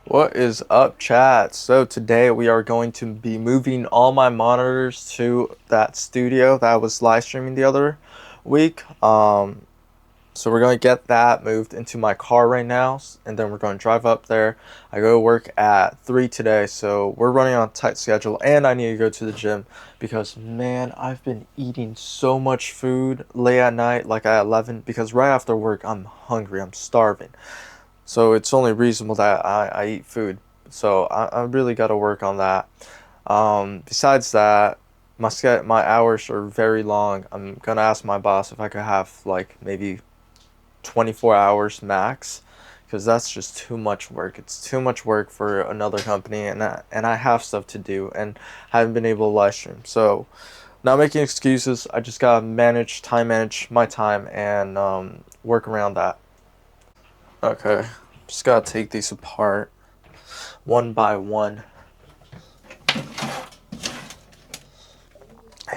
What is up, chat? So today we are going to be moving all my monitors to that studio that I was live streaming the other week. So we're going to get that moved into my car right now, and then we're going to drive up there. I go to work at 3 today, so we're running on a tight schedule, and I need to go to the gym because, man, I've been eating so much food late at night, like at 11, because right after work, I'm hungry, I'm starving. So it's only reasonable that I eat food. So I really got to work on that. Besides that, my hours are very long. I'm gonna ask my boss if I could have like maybe 24 hours max, because that's just too much work. It's too much work for another company, and I have stuff to do, and I haven't been able to live stream. So, not making excuses. I just gotta manage my time, and work around that. Okay, just gotta take these apart one by one.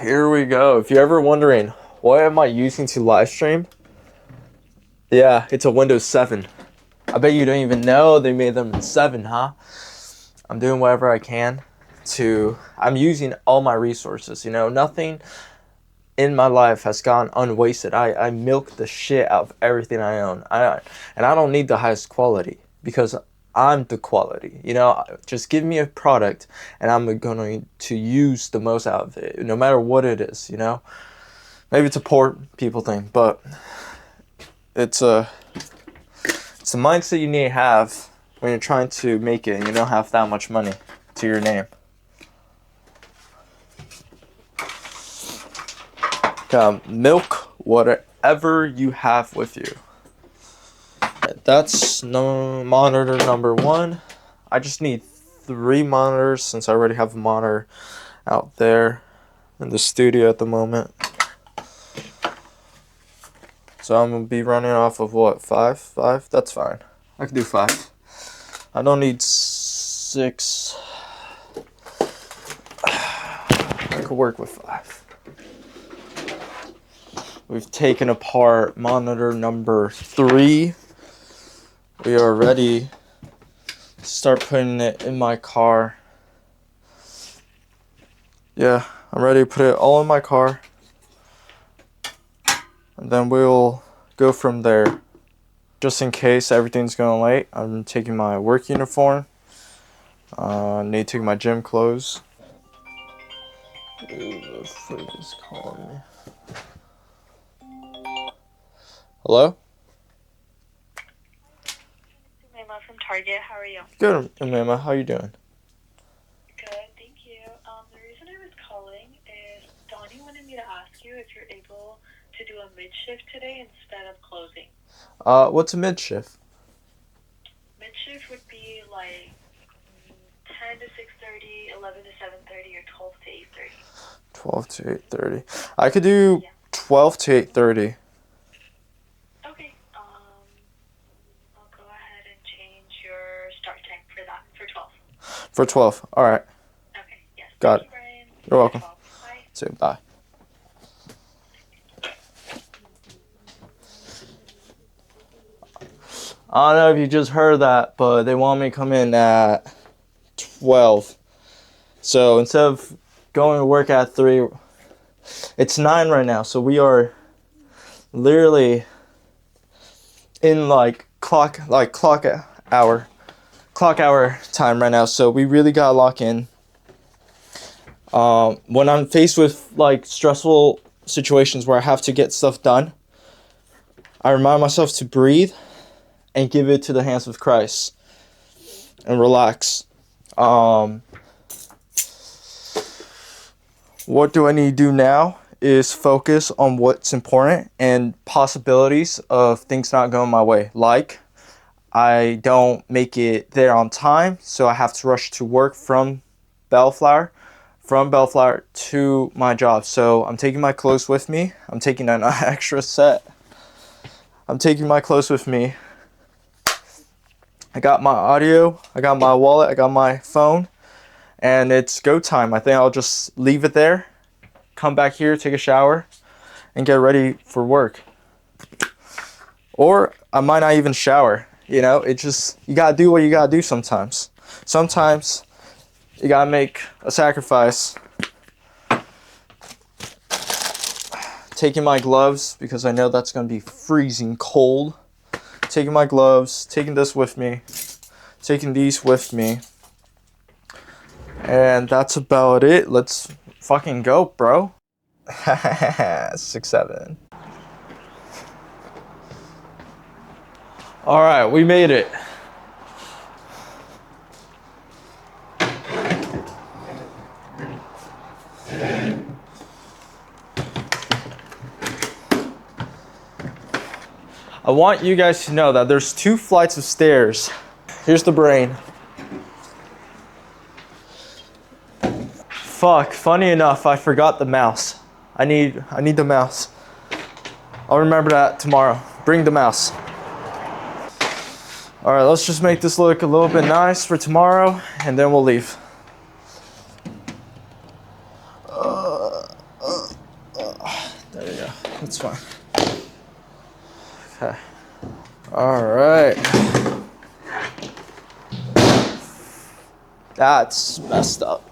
Here we go. If you're ever wondering, what am I using to live stream? Yeah, it's a Windows 7. I bet you don't even know they made them in 7, huh? I'm doing whatever I can I'm using all my resources, nothing in my life has gone unwasted. I milk the shit out of everything I own. And I don't need the highest quality because I'm the quality. Just give me a product and I'm going to use the most out of it, no matter what it is. Maybe it's a poor people thing, but it's a mindset you need to have when you're trying to make it and you don't have that much money to your name. Milk whatever you have with you. That's monitor number 1. I just need 3 monitors since I already have a monitor out there in the studio at the moment. So I'm going to be running off of what, 5? 5? That's fine. I can do 5. I don't need 6. I could work with 5. We've taken apart monitor number 3. We are ready to start putting it in my car. Yeah, I'm ready to put it all in my car. And then we'll go from there. Just in case everything's going late, I'm taking my work uniform. Need to take my gym clothes. Who the freak is calling me? Hello? Emma from Target. How are you? Good, Emma. How you doing? Good, thank you. The reason I was calling is Donnie wanted me to ask you if you're able to do a mid-shift today instead of closing. What's a mid-shift? Mid-shift would be like 10 to 6:30, 11 to 7:30, or 12 to 8:30. 12 to 8:30. I could do 12 to 8:30. Okay. I'll go ahead and change your start time for that, for 12. For 12. All right. Okay, yes. Got Thank it. you, Brian. You're welcome. 12. Bye. Say bye. I don't know if you just heard that, but they want me to come in at 12. So instead of going to work at 3, it's 9 right now. So we are literally in clock hour time right now. So we really gotta lock in. When I'm faced with stressful situations where I have to get stuff done, I remind myself to breathe and give it to the hands of Christ and relax. What do I need to do now is focus on what's important and possibilities of things not going my way. Like, I don't make it there on time, so I have to rush to work from Bellflower to my job. So I'm taking my clothes with me. I'm taking an extra set. I'm taking my clothes with me. I got my audio, I got my wallet, I got my phone, and it's go time. I think I'll just leave it there, come back here, take a shower, and get ready for work. Or I might not even shower. You gotta do what you gotta do sometimes. sometimes you gotta make a sacrifice. Taking my gloves because I know that's gonna be freezing cold. Taking my gloves, taking this with me, taking these with me. And that's about it. Let's fucking go, bro. 6-7. All right, we made it. I want you guys to know that there's 2 flights of stairs. Here's the brain. Fuck, funny enough, I forgot the mouse. I need the mouse. I'll remember that tomorrow. Bring the mouse. All right, let's just make this look a little bit nice for tomorrow, and then we'll leave. There we go. That's fine. Okay. All right. That's messed up.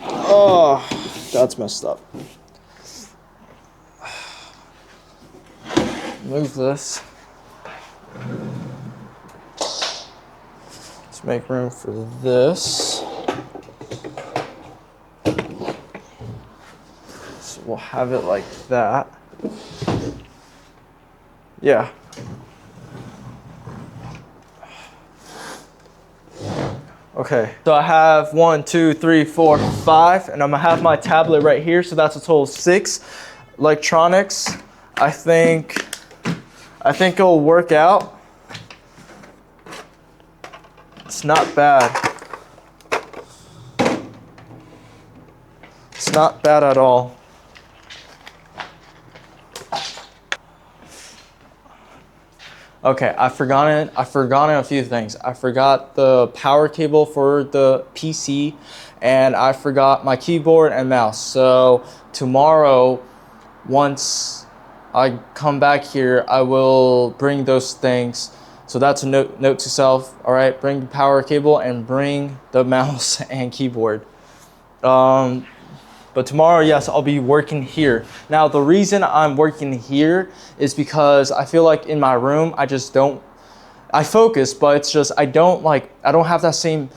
Oh, that's messed up. Move this. Let's make room for this. So we'll have it like that. Yeah. Okay, so I have 1, 2, 3, 4, 5, and I'm gonna have my tablet right here, so that's a total of 6 electronics. I think it'll work out. It's not bad. It's not bad at all. Okay, I've forgotten a few things. I forgot the power cable for the PC, and I forgot my keyboard and mouse. So tomorrow, once I come back here, I will bring those things. So that's a note to self. All right, bring the power cable and bring the mouse and keyboard. But tomorrow, yes, I'll be working here. Now, the reason I'm working here is because I feel like in my room, I focus, but it's just, I don't have that same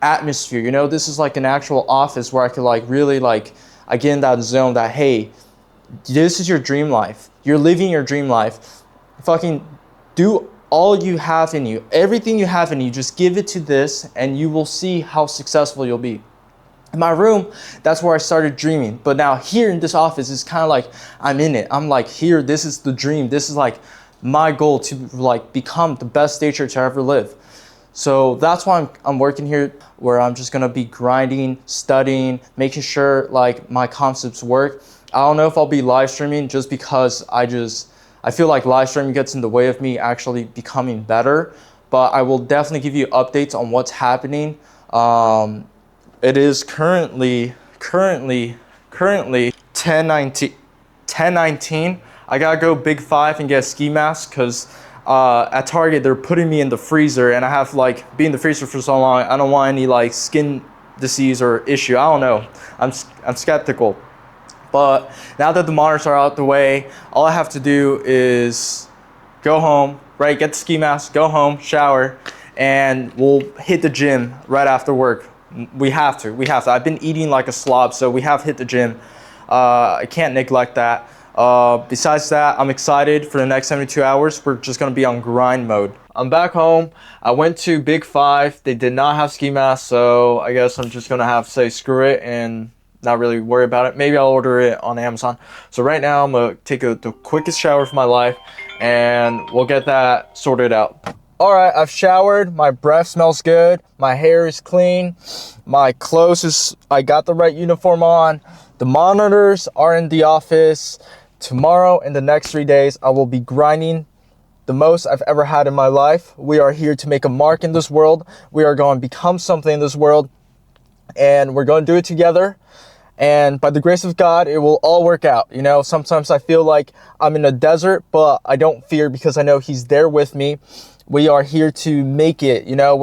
atmosphere, you know? This is like an actual office where I could like really like, I get in that zone that, hey, this is your dream life. You're living your dream life. Fucking do all you have in you, everything you have in you, just give it to this and you will see how successful you'll be. In my room, that's where I started dreaming. But now here in this office, it's kind of like I'm in it. I'm like here, this is the dream. This is like my goal to like become the best stager to ever live. So that's why I'm working here, where I'm just gonna be grinding, studying, making sure like my concepts work. I don't know if I'll be live streaming just because I feel like live streaming gets in the way of me actually becoming better. But I will definitely give you updates on what's happening. It is currently 10:19. I gotta go Big 5 and get a ski mask because at Target they're putting me in the freezer, and I have like been in the freezer for so long. I don't want any like skin disease or issue. I don't know. I'm skeptical. But now that the monitors are out the way, all I have to do is go home, right? Get the ski mask, go home, shower, and we'll hit the gym right after work. We have to. I've been eating like a slob, so we have hit the gym. I can't neglect that. Besides that, I'm excited for the next 72 hours. We're just gonna be on grind mode. I'm back home. I went to Big 5. They did not have ski masks, so I guess I'm just gonna have to say screw it and not really worry about it. Maybe I'll order it on Amazon. So right now I'm gonna take the quickest shower of my life, and we'll get that sorted out. All right, I've showered, my breath smells good, my hair is clean, my clothes I got the right uniform on, the monitors are in the office. Tomorrow and the next 3 days, I will be grinding the most I've ever had in my life. We are here to make a mark in this world. We are going to become something in this world, and we're going to do it together. And by the grace of God, it will all work out. You know, sometimes I feel like I'm in a desert, but I don't fear because I know He's there with me. We are here to make it, you know,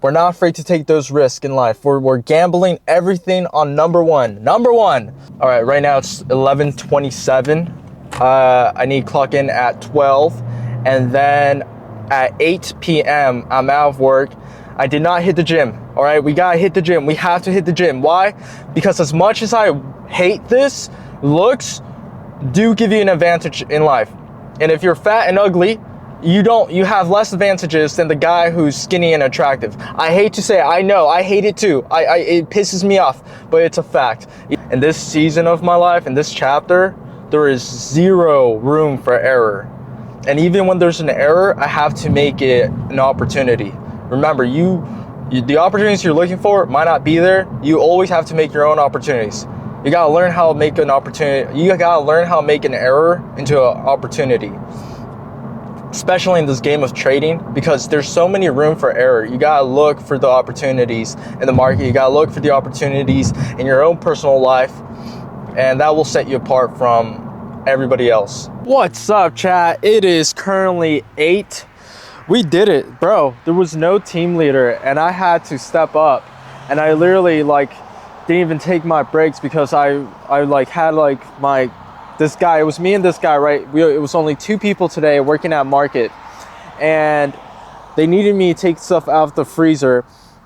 We're not afraid to take those risks in life. We're gambling everything on number one. Number one. All right, right now it's 11:27. I need to clock in at 12. And then at 8 p.m., I'm out of work. I did not hit the gym. All right, we got to hit the gym. We have to hit the gym. Why? Because as much as I hate this, looks do give you an advantage in life. And if you're fat and ugly, you have less advantages than the guy who's skinny and attractive. I hate to say it, I know, I hate it too. It pisses me off, but it's a fact. In this season of my life, in this chapter, there is zero room for error. And even when there's an error, I have to make it an opportunity. Remember, the opportunities you're looking for might not be there. You always have to make your own opportunities. You gotta learn how to make an opportunity. You gotta learn how to make an error into an opportunity. Especially in this game of trading, because there's so many room for error. You gotta look for the opportunities in the market. You gotta look for the opportunities in your own personal life, and that will set you apart from everybody else. What's up, chat? It is currently 8. We did it, bro. There was no team leader, and I had to step up, and I literally didn't even take my breaks because I had my this guy. It was me and this guy, right? It was only 2 people today working at market, and they needed me to take stuff out of the freezer,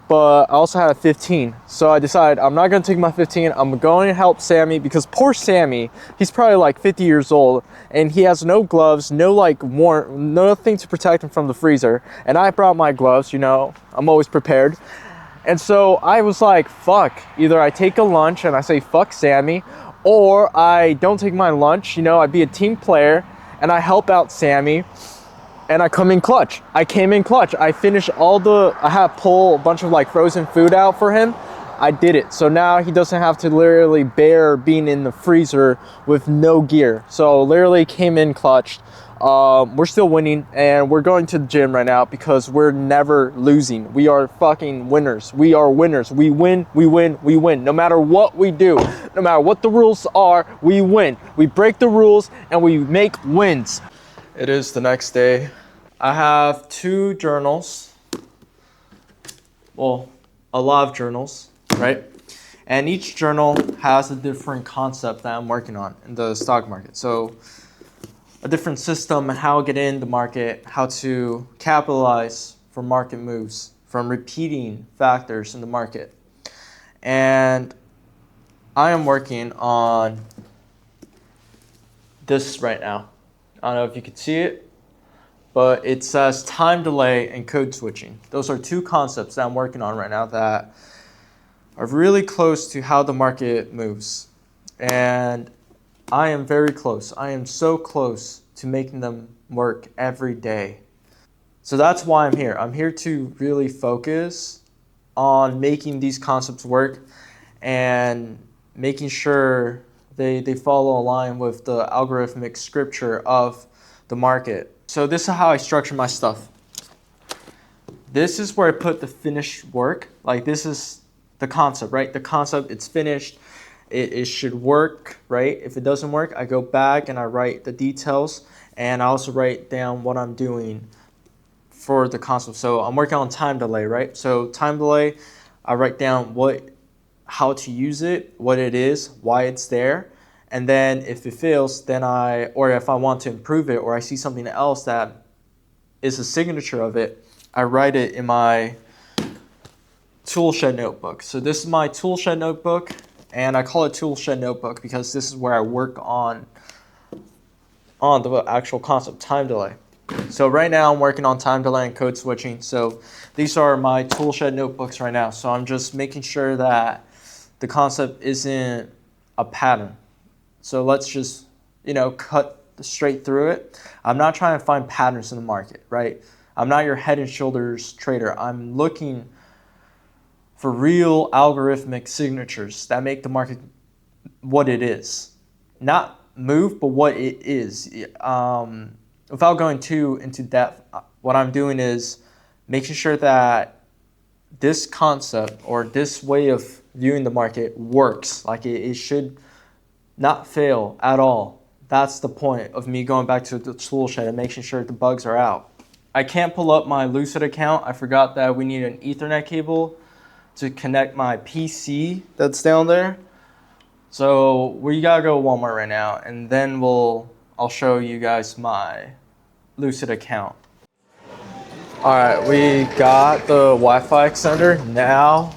but I also had a 15. So I decided I'm not gonna take my 15. I'm going to help Sammy, because poor Sammy, he's probably 50 years old, and he has no gloves, nothing to protect him from the freezer. And I brought my gloves, I'm always prepared. And so I was like, fuck, either I take a lunch and I say fuck Sammy, or I don't take my lunch, I'd be a team player and I help out Sammy and I come in clutch. I came in clutch. I finished I had to pull a bunch of frozen food out for him. I did it. So now he doesn't have to literally bear being in the freezer with no gear. So literally came in clutch. We're still winning, and we're going to the gym right now because we're never losing. We are fucking winners. We are winners. We win, we win, we win. No matter what we do, no matter what the rules are, we win. We break the rules and we make wins. It is the next day. I have 2 journals. Well, a lot of journals, right? And each journal has a different concept that I'm working on in the stock market. So a different system and how to get in the market, how to capitalize from market moves, from repeating factors in the market. And I am working on this right now. I don't know if you can see it, but it says time delay and code switching. Those are 2 concepts that I'm working on right now that are really close to how the market moves. And I am very close. I am so close to making them work every day. So that's why I'm here. I'm here to really focus on making these concepts work and making sure they follow a line with the algorithmic scripture of the market. So this is how I structure my stuff. This is where I put the finished work. This is the concept, right? The concept, it's finished. It should work, right? If it doesn't work, I go back and I write the details, and I also write down what I'm doing for the concept. So I'm working on time delay, right? So time delay, I write down how to use it, what it is, why it's there, and then if it fails, or if I want to improve it, or I see something else that is a signature of it, I write it in my toolshed notebook. So this is my toolshed notebook. And I call it toolshed notebook because this is where I work on the actual concept, time delay. So right now I'm working on time delay and code switching. So these are my toolshed notebooks right now. So I'm just making sure that the concept isn't a pattern. So let's just, cut straight through it. I'm not trying to find patterns in the market, right? I'm not your head and shoulders trader. I'm looking for real algorithmic signatures that make the market what it is. Not move, but what it is. Without going too into depth, what I'm doing is making sure that this concept or this way of viewing the market works. It should not fail at all. That's the point of me going back to the tool shed and making sure the bugs are out. I can't pull up my Lucid account. I forgot that we need an Ethernet cable to connect my PC that's down there. So we gotta go to Walmart right now, and then I'll show you guys my Lucid account. All right, we got the Wi-Fi extender. Now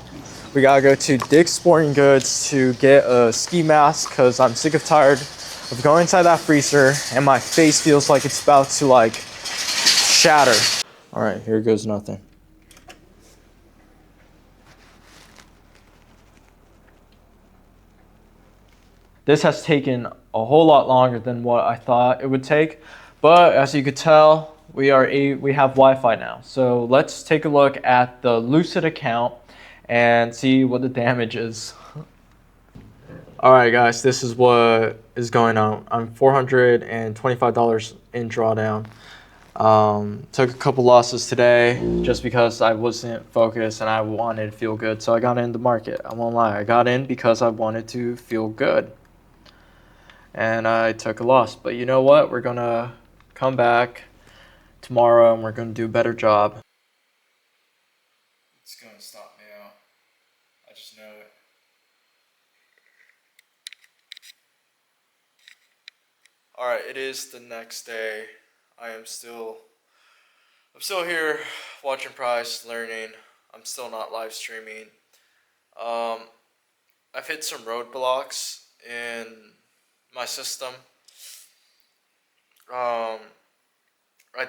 we gotta go to Dick's Sporting Goods to get a ski mask because I'm sick of tired of going inside that freezer and my face feels like it's about to like shatter. All right, here goes nothing. This has taken a whole lot longer than what I thought it would take, but as you could tell, we have Wi-Fi now. So let's take a look at the Lucid account and see what the damage is. All right, guys, this is what is going on. I'm $425 in drawdown. Took a couple losses today just because I wasn't focused and I wanted to feel good. So I got in the market. I won't lie. I got in because I wanted to feel good. And I took a loss. But you know what? We're going to come back tomorrow and we're going to do a better job. It's going to stop me out. I just know it. Alright, it is the next day. I'm still here watching price, learning. I'm still not live streaming. I've hit some roadblocks in my system. I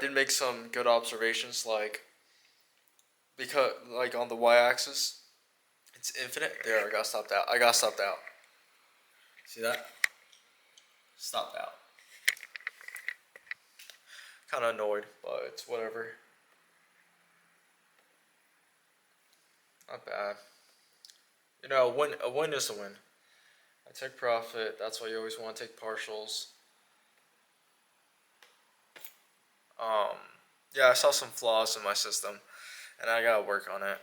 did make some good observations, because on the y-axis, it's infinite. There, I got stopped out. See that? Stopped out. Kind of annoyed, but it's whatever. Not bad. You know, a win is a win. I took profit. That's why you always want to take partials. Yeah, I saw some flaws in my system, and I gotta work on it.